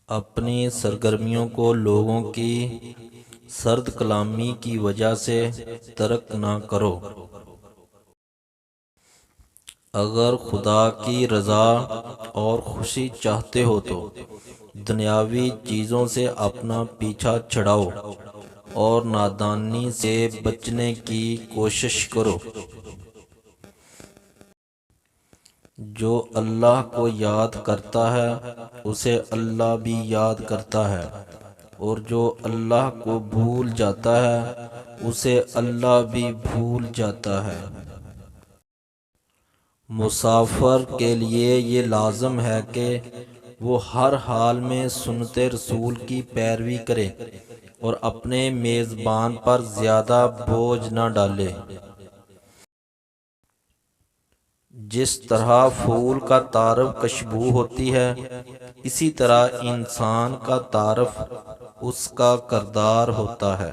اپنی سرگرمیوں کو لوگوں کی سرد کلامی کی وجہ سے ترک نہ کرو۔ اگر خدا کی رضا اور خوشی چاہتے ہو تو دنیاوی چیزوں سے اپنا پیچھا چھڑاؤ اور نادانی سے بچنے کی کوشش کرو۔ جو اللہ کو یاد کرتا ہے اسے اللہ بھی یاد کرتا ہے، اور جو اللہ کو بھول جاتا ہے اسے اللہ بھی بھول جاتا ہے۔ مسافر کے لیے یہ لازم ہے کہ وہ ہر حال میں سنت رسول کی پیروی کرے اور اپنے میزبان پر زیادہ بوجھ نہ ڈالے۔ جس طرح پھول کا تعارف خوشبو ہوتی ہے، اسی طرح انسان کا تعارف اس کا کردار ہوتا ہے۔